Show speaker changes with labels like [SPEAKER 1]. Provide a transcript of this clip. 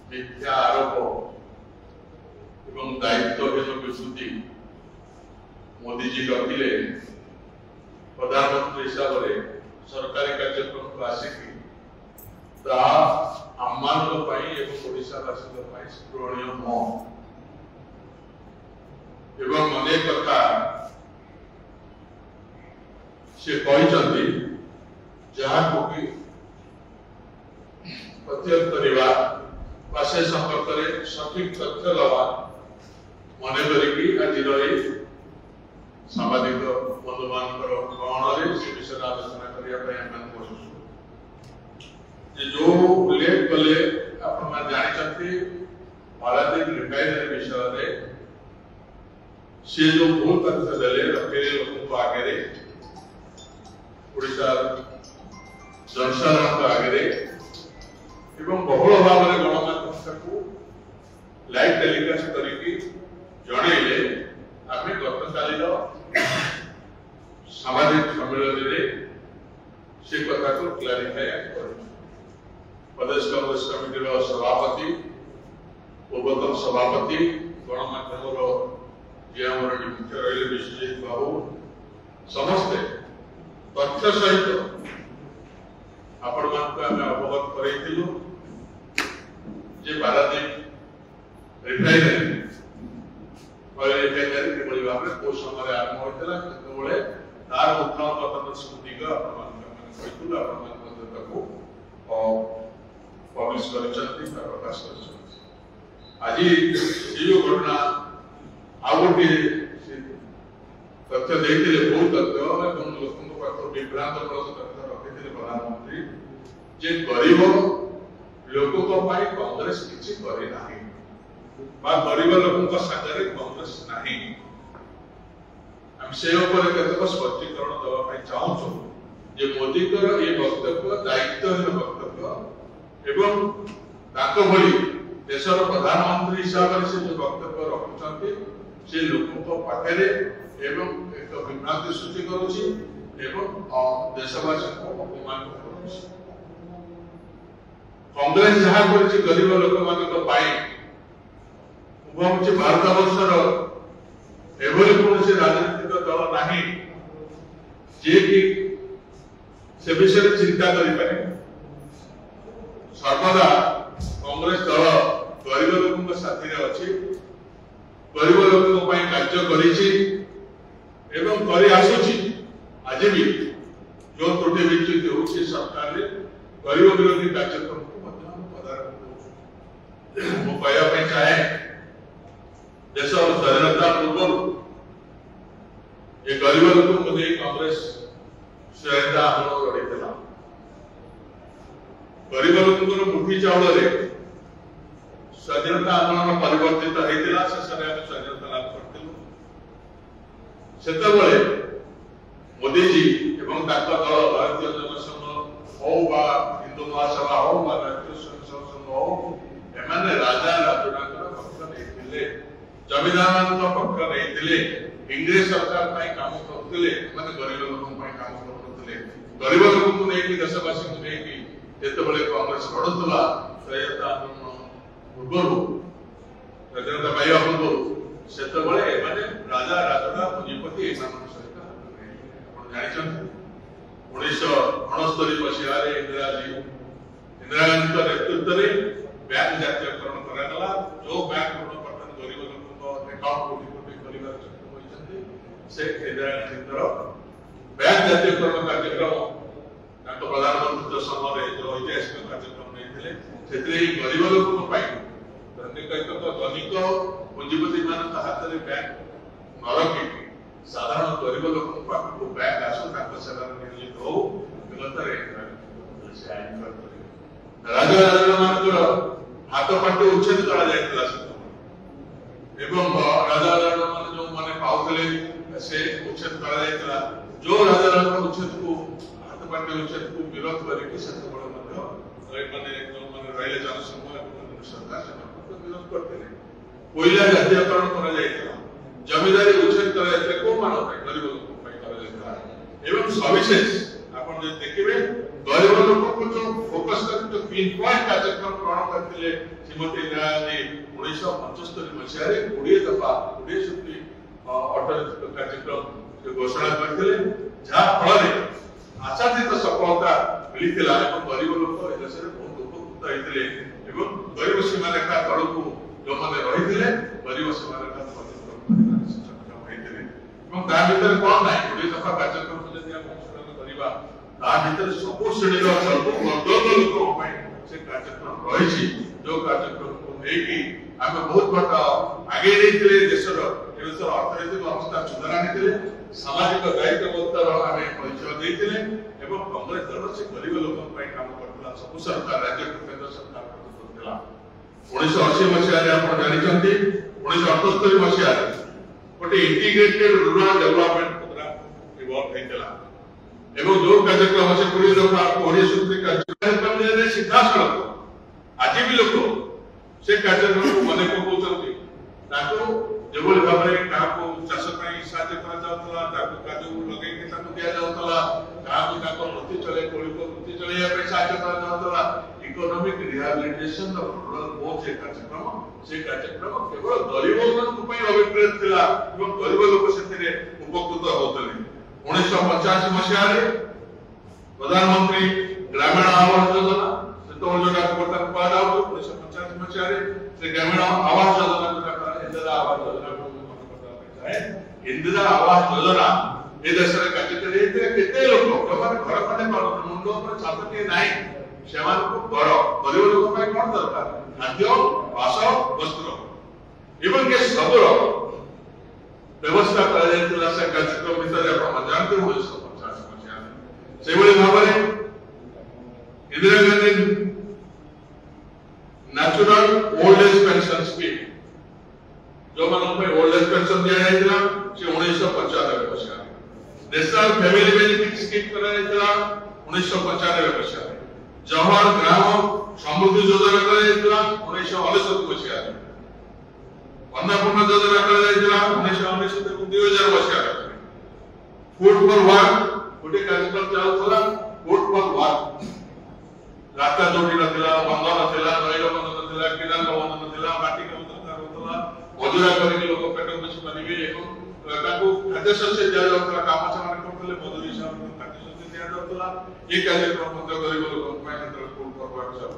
[SPEAKER 1] मिथ्या आरोप एवं दायित्वहीन विस्तृति मोदी जी रखिले प्रधानमंत्री हिसाब से सरकारी कार्यक्रम को आसिकी आमवासीवासी स्मरणीय एवं अनेक कथा से कहते जहाँ को प्रत्यक्ष करवा से संपर्क में सठिक तथ्य दवा मन कर सामाजिक बंधु मान ग्रहण से विषय आलोचना करने जो उल्लेख कले आप जानते पारादीप रिफाइनरी विषय सी जो भूल तथ्य देले रखे लोक आगे ओडिशा जनसाधारण आगे बहुल भाव में गणमाध्यम को लाइव टेलीकास्ट करके जनइले आम गत काल सामाजिक सम्मेलन से कथा को क्लारिफाई कर प्रदेश कांग्रेस कमिटी सभापति पूर्वतन सभापति गणमाध्यम जी आम मुख्य रही विश्वजीत बाबू समस्ते तथ्य सहित आपण मान अवगत करूँ पारादीप रिफाइनरी किभली भाव में कौ समय आरंभ होता है तार उत्थान पतन स्मृति पब्लिश प्रकाश आज जो घटना आउ गोटे तथ्य देते बहुत तथ्य लोक विभ्रांत तथ्य रखी प्रधानमंत्री जे गरीब लोक कांग्रेस किसी करना गरीब लोक सागर कांग्रेस नहीं से केतक स्पष्टीकरण देवाई चाहूँ जे मोदी ये वक्तव्य दायित्वहीन वक्तव्य एवं भली देशर प्रधानमंत्री हिसाब से जो वक्तव्य रखुंट से लोकों पाखे एवं एक विभ्रांति सृष्टि करुच्ची देशवासी को अपमान कर कांग्रेस जहाँ कर गरीब लोक मान भारत वर्षर एभली कौन राजनीतिक दल नहीं जे कि से विषय चिंता करें सर्वदा कांग्रेस दल गरीब लोक साथी अच्छी गरीब लोक कार्य कर आज भी जो त्रुटि विच्युति हो सरकार गरीब विरोधी कार्यक्रम को कहवाई चाहे देश स्वाधीनता पूर्व ये गरीब लोक कांग्रेस स्वाधीनता आंदोलन लड़ी गरीब लोक मुठी चाउल स्वाधीनता आंदोलन परिवर्तित होता शेष में स्वाधीनता लाभ करूँ से मोदी जी एवं दल भारतीय जनसंघ हो हिंदू महासभा हो राष्ट्रीय स्वयंसेवक संघ हो एम राजा राजुड़ा पक्ष नहीं जमींदार पक्ष नहीं इंग्रेज सरकार काम करुले गरीब लोक काम करुले गरीब लोक नहीं देशवासी को नहीं जिते कांग्रेस लड़ुला स्वाधीनता आंदोलन पूर्व स्वाधीनता पाइबा पूर्व से राजा राजुड़ा पुंजीपति सहित जानते 1969 मसीह इंदिरा गांधी नेतृत्व में बैंक जातीयकरण करागला जो बैंक ऋण प्रदान गरीब लोक अकाउंट कोटी से इंदिरा गांधी बैंक जातीयकरण कार्यक्रम प्रधानमंत्री समय जो ऐतिहासिक कार्यक्रम नहीं गरीब लोक धनिक पुंजीपति मान हाथ में बैंक न रखी साधारण गरीब लोक बैंक आसो सेवा नियोजित हो राजा मान हाथ पाटी उच्छेद कर राजा मान जो मैंने पाते से उच्छेद कर जो राजा उच्छेद को हाथ पाटी उच्छेद को विरोध करके जनसमूह सरकार विरोध करते कोयला जातीयकरण कर जमींदारी उच्छेद कर कौ मान गरीब लोक सविशेष आप देखिए गरीब लोक जो फोकस कर पिन पॉइंट कार्यक्रम ग्रहण करथिले श्रीमती इंदिरा गांधी 1975 मसीह रे 20 दफा 20 सूत्री अटल कार्यक्रम से घोषणा करथिले जहा फल रे आशातीत सफलता मिलिथिला एवं गरीब लोक ए देश रे बहुत उपकृत होइथिले एवं गरीब सीमा रेखा तळकु जो माने रहिथिले गरीब सीमा रेखा तळकु सक्षम होइथिले एवं ता भीतर कोन नाही 20 दफा कार्यक्रम जदि हम अनुसरण करिबा ता भीतर सब श्रेणी रो सब वर्ग लोक पई से कार्यक्रम रहिछि जो कार्यक्रम को नेकी आमे बहुत बड़ा आगे देथिले देशर देशर अर्थनैतिक अवस्था सुधार आनिथिले सामाजिक दायित्वबोधर आमे परिचय देथिले एवं कांग्रेस दल से गरीब लोक पई काम करतला सब सरकार राज्य केंद्र सरकार करतला 1980 मसीह रे आपण जानिचंती 1978 मसीह रे गोटे integrated rural development programme evolve हेतला एवं जो कार्यक्रम से पूरी दफा 20 सूत्री कार्यक्रम रे सीधा सड़क आज भी लोक से कार्यक्रम मन पकाउछंती ताको जेबोल भाबरे काको चाष पई साहाय्य करा जाउतला ताको काजू लगे के ताको दिया जाउतला काको ताको वृत्ति चले कोली को वृत्ति चले या पे साहाय्य करा जाउतला इकोनॉमिक रिहैबिलिटेशन ऑफ रूरल बहुत से कार्यक्रम केवल गरीब लोक पई अभिप्रेत थिला एवं गरीब लोक सेथिरे उपकृत होतले 1985 मसीह रे प्रधानमंत्री ग्रामीण आवास योजना तो जोटा कोटा पादा 1985 मसीह रे से ग्रामीण आवास योजना जोटा इंदिरा आवास योजना को मन करता है इंदिरा आवास योजना ए देश रे कार्यक्रम एते केते लोक प्रमाण घर खंडे मुंडो पर छात के नाही सेमान को घर गरीब लोक पई कोन दरकार खाद्य वास वस्त्र एवं के सबरो व्यवस्था करा जायतिला से कार्यक्रम भीतर आपण जानते हो 1950 मसीहा से बड़ी भाबरे Indira Gandhi natural old age pension scheme जो मन पे ओल्ड एज पेंशन दिया जायतिला से 1995 मसीहा नेशनल फैमिली बेनिफिट स्कीम करा जायतिला 1995 मसीहा जवाहर ग्राम समृद्धि योजना करा जायतिला 1969 मसीहा अन्नपूर्णा योजना करा जायतिला 1999 2000 मसीहा फूड फॉर वर्क गोटे कार्यक्रम चालुला फूड फॉर वर्क रास्ता जोड़ी नथिला बंध नथिला रैल बंध नथिला किरान बंध नथिला माटी काम दरकार होतला मजुरा करके लोक पेट बसी परिबे एवं ताको खाद्य शस्य दिया जाउतला काम समान करतले मजूरी हिसाब खाद्य शस्य दिया जाउतला ये कार्यक्रम बंद गरीब लोक पई फूड फॉर वर्क सब